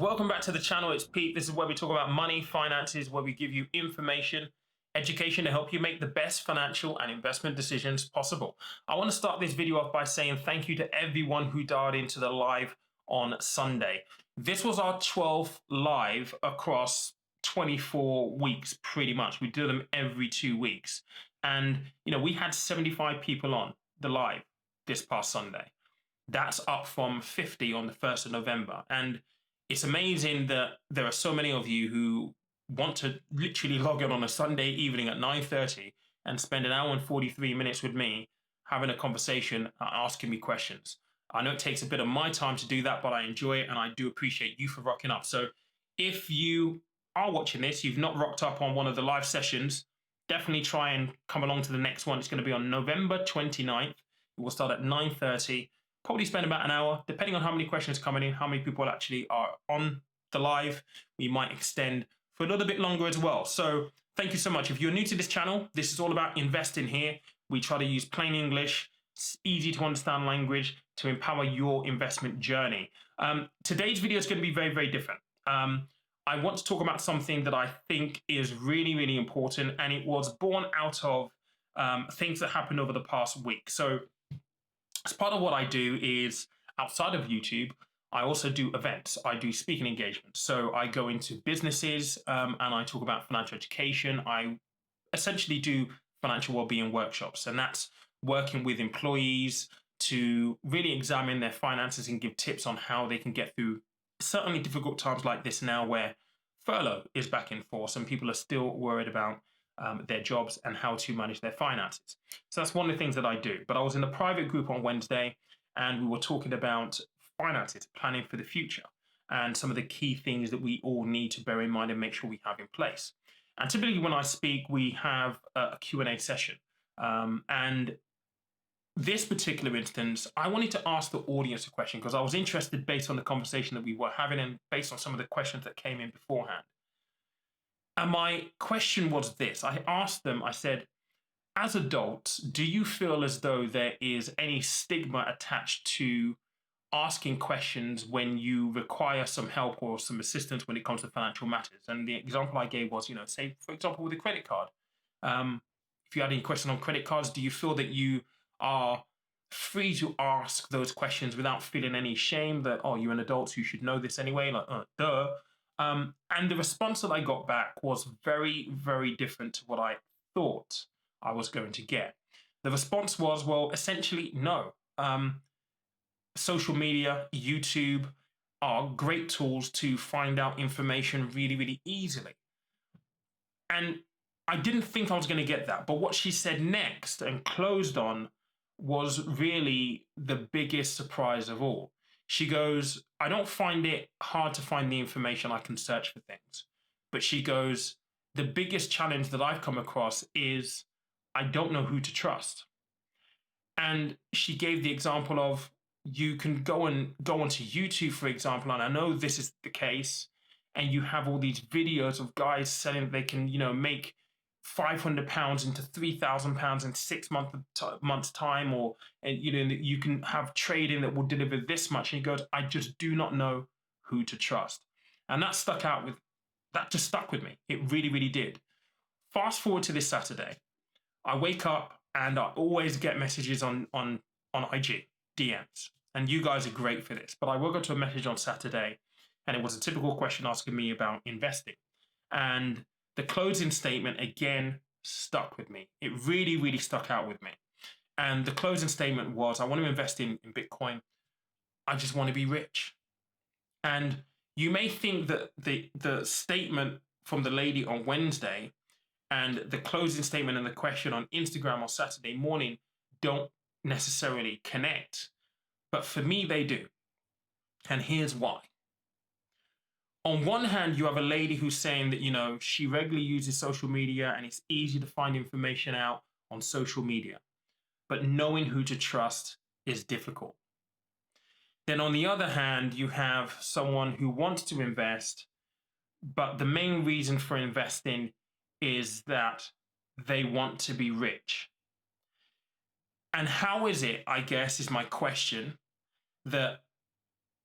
Welcome back to the channel. It's Pete. This is where we talk about money, finances, where we give you information, education to help you make the best financial and investment decisions possible. I want to start this video off by saying thank you to everyone who dialed into the live on Sunday. This was our 12th live across 24 weeks, pretty much. We do them every 2 weeks. And, we had 75 people on the live this past Sunday. That's up from 50 on the 1st of November. And it's amazing that there are so many of you who want to literally log in on a Sunday evening at 9:30 and spend an hour and 43 minutes with me having a conversation, asking me questions. I know it takes a bit of my time to do that, but I enjoy it and I do appreciate you for rocking up. So if you are watching this, you've not rocked up on one of the live sessions, definitely try and come along to the next one. It's going to be on November 29th. It will start at 9:30. Probably spend about an hour, depending on how many questions coming in, how many people actually are on the live. We might extend for a little bit longer as well. So thank you so much. If you're new to this channel, this is all about investing here. We try to use plain English, easy to understand language to empower your investment journey. Today's video is going to be very, very different. I want to talk about something that I think is really, really important, and it was born out of things that happened over the past week. So as part of what I do is, outside of YouTube, I also do events. I do speaking engagements. So I go into businesses and I talk about financial education. I essentially do financial well-being workshops, and that's working with employees to really examine their finances and give tips on how they can get through certainly difficult times like this now, where furlough is back in force and people are still worried about their jobs and how to manage their finances. So that's one of the things that I do. But I was in a private group on Wednesday and we were talking about finances, planning for the future, and some of the key things that we all need to bear in mind and make sure we have in place. And typically when I speak, we have a Q&A session. And this particular instance, I wanted to ask the audience a question because I was interested based on the conversation that we were having and based on some of the questions that came in beforehand. And my question was this. I asked them, I said, as adults, do you feel as though there is any stigma attached to asking questions when you require some help or some assistance when it comes to financial matters? And the example I gave was, say, for example, with a credit card. If you had any question on credit cards, do you feel that you are free to ask those questions without feeling any shame that, oh, you're an adult, you should know this anyway? Like, duh. And the response that I got back was very, very different to what I thought I was going to get. The response was, well, essentially, no. Social media, YouTube are great tools to find out information really, really easily. And I didn't think I was going to get that. But what she said next and closed on was really the biggest surprise of all. She goes, I don't find it hard to find the information. I can search for things. But she goes, the biggest challenge that I've come across is I don't know who to trust. And she gave the example of, you can go onto YouTube, for example, and I know this is the case, and you have all these videos of guys saying they can, make £500 into £3,000 in 6 months time, or you can have trading that will deliver this much. And he goes, I just do not know who to trust. And that just stuck with me. It really, really did. Fast forward to this Saturday. I wake up and I always get messages on IG, DMs. And you guys are great for this. But I woke up to a message on Saturday and it was a typical question asking me about investing. And the closing statement, again, stuck with me. It really, really stuck out with me. And the closing statement was, I want to invest in Bitcoin. I just want to be rich. And you may think that the statement from the lady on Wednesday and the closing statement and the question on Instagram on Saturday morning don't necessarily connect. But for me, they do. And here's why. On one hand, you have a lady who's saying that, she regularly uses social media and it's easy to find information out on social media. But knowing who to trust is difficult. Then on the other hand, you have someone who wants to invest, but the main reason for investing is that they want to be rich. And how is it, I guess, is my question, that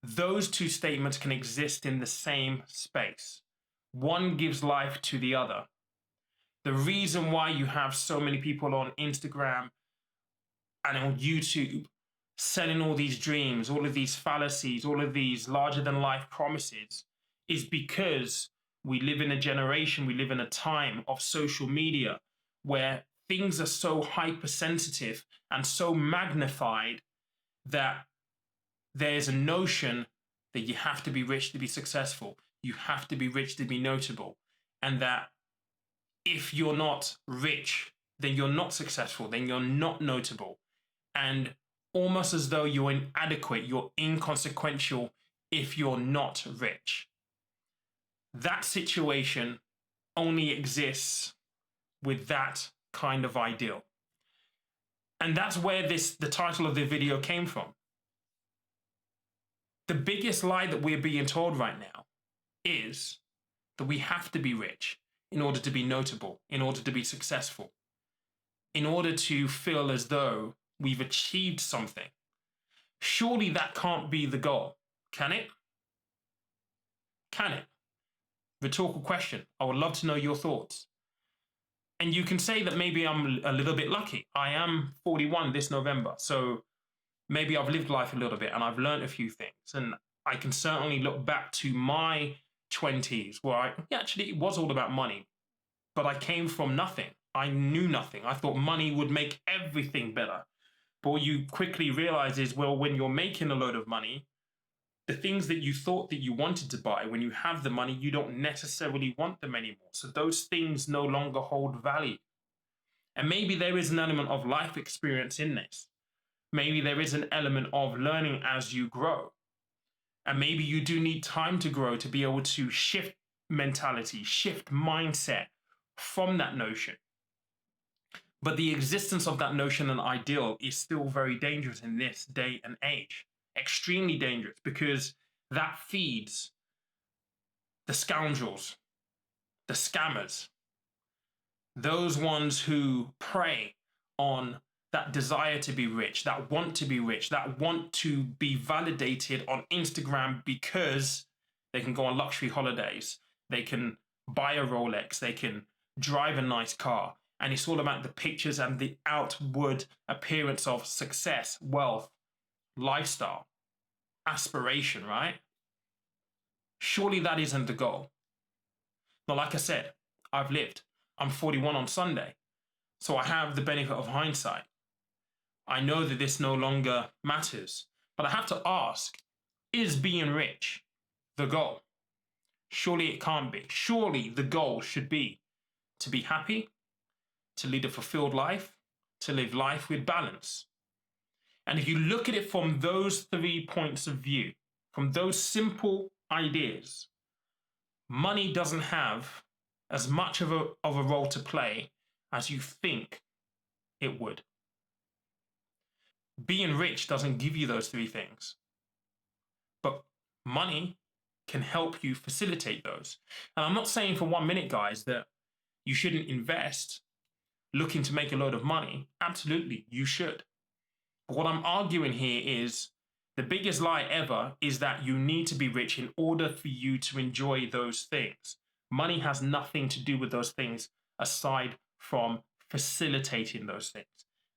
those two statements can exist in the same space. One gives life to the other. The reason why you have so many people on Instagram and on YouTube selling all these dreams, all of these fallacies, all of these larger than life promises is because we live in a generation, we live in a time of social media where things are so hypersensitive and so magnified that there's a notion that you have to be rich to be successful. You have to be rich to be notable. And that if you're not rich, then you're not successful, then you're not notable. And almost as though you're inadequate, you're inconsequential if you're not rich. That situation only exists with that kind of ideal. And that's where the title of the video came from. The biggest lie that we're being told right now is that we have to be rich in order to be notable, in order to be successful, in order to feel as though we've achieved something. Surely that can't be the goal, can it? Can it? Rhetorical question. I would love to know your thoughts. And you can say that maybe I'm a little bit lucky. I am 41 this November, so maybe I've lived life a little bit and I've learned a few things. And I can certainly look back to my 20s where actually it was all about money, but I came from nothing. I knew nothing. I thought money would make everything better. But what you quickly realize is, well, when you're making a load of money, the things that you thought that you wanted to buy, when you have the money, you don't necessarily want them anymore. So those things no longer hold value. And maybe there is an element of life experience in this. Maybe there is an element of learning as you grow. And maybe you do need time to grow to be able to shift mentality, shift mindset from that notion. But the existence of that notion and ideal is still very dangerous in this day and age. Extremely dangerous, because that feeds the scoundrels, the scammers, those ones who prey on that desire to be rich, that want to be rich, that want to be validated on Instagram because they can go on luxury holidays, they can buy a Rolex, they can drive a nice car. And it's all about the pictures and the outward appearance of success, wealth, lifestyle, aspiration, right? Surely that isn't the goal. Now, like I said, I've lived. I'm 41 on Sunday, so I have the benefit of hindsight. I know that this no longer matters, but I have to ask, is being rich the goal? Surely it can't be. Surely the goal should be to be happy, to lead a fulfilled life, to live life with balance. And if you look at it from those 3 points of view, from those simple ideas, money doesn't have as much of a role to play as you think it would. Being rich doesn't give you those 3 things, but money can help you facilitate those. And I'm not saying for 1 minute, guys, that you shouldn't invest looking to make a load of money. Absolutely, you should. But what I'm arguing here is the biggest lie ever is that you need to be rich in order for you to enjoy those things. Money has nothing to do with those things aside from facilitating those things.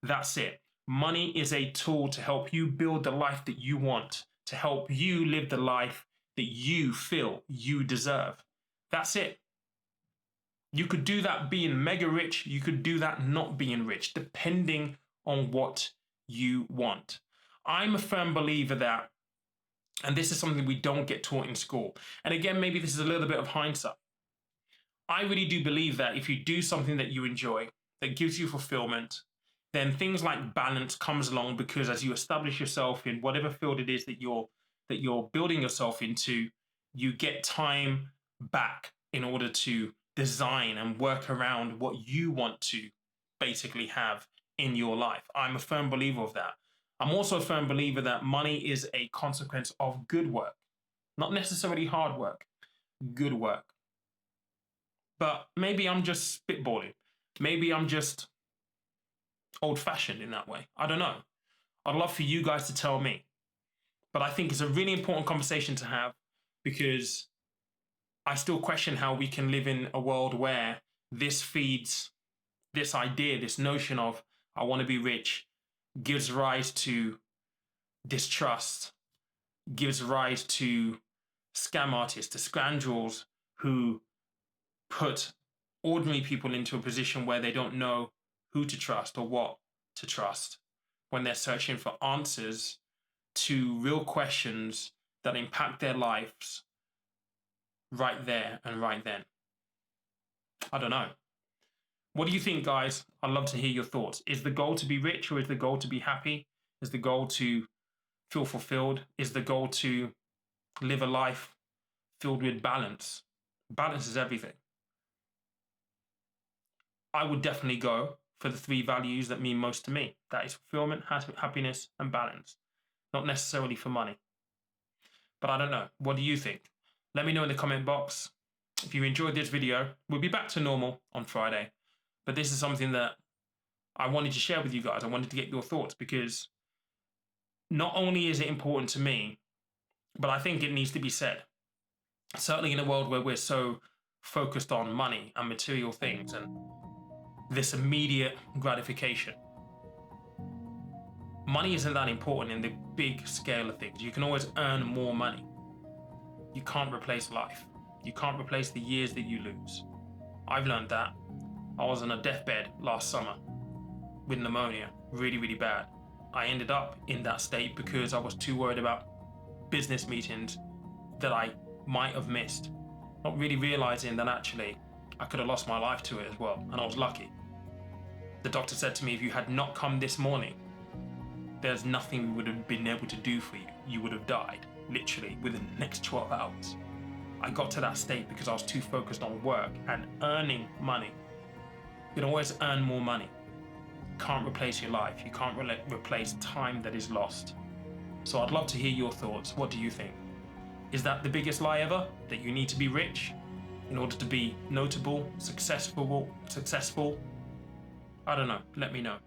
That's it. Money is a tool to help you build the life that you want, to help you live the life that you feel you deserve. That's it. You could do that being mega rich. You could do that not being rich, depending on what you want. I'm a firm believer that, and this is something we don't get taught in school, and again, maybe this is a little bit of hindsight. I really do believe that if you do something that you enjoy, that gives you fulfillment, then things like balance comes along, because as you establish yourself in whatever field it is that you're building yourself into, you get time back in order to design and work around what you want to basically have in your life. I'm a firm believer of that. I'm also a firm believer that money is a consequence of good work, not necessarily hard work, good work. But maybe I'm just spitballing. Maybe I'm just old-fashioned in that way. I don't know. I'd love for you guys to tell me. But I think it's a really important conversation to have, because I still question how we can live in a world where this feeds this idea, this notion of I want to be rich, gives rise to distrust, gives rise to scam artists, to scoundrels who put ordinary people into a position where they don't know who to trust or what to trust when they're searching for answers to real questions that impact their lives right there and right then. I don't know. What do you think, guys? I'd love to hear your thoughts. Is the goal to be rich, or is the goal to be happy? Is the goal to feel fulfilled? Is the goal to live a life filled with balance? Balance is everything. I would definitely go for the three values that mean most to me. That is fulfillment, happiness, and balance. Not necessarily for money. But I don't know. What do you think? Let me know in the comment box. If you enjoyed this video, we'll be back to normal on Friday. But this is something that I wanted to share with you guys. I wanted to get your thoughts, because not only is it important to me, but I think it needs to be said. Certainly in a world where we're so focused on money and material things and this immediate gratification, money isn't that important in the big scale of things. You can always earn more money. You can't replace life. You can't replace the years that you lose. I've learned that. I was on a deathbed last summer with pneumonia, really, really bad. I ended up in that state because I was too worried about business meetings that I might have missed, not really realizing that actually I could have lost my life to it as well, and I was lucky. The doctor said to me, if you had not come this morning, there's nothing we would have been able to do for you. You would have died, literally, within the next 12 hours. I got to that state because I was too focused on work and earning money. You can always earn more money. You can't replace your life. You can't replace time that is lost. So I'd love to hear your thoughts. What do you think? Is that the biggest lie ever? That you need to be rich in order to be notable, successful? I don't know. Let me know.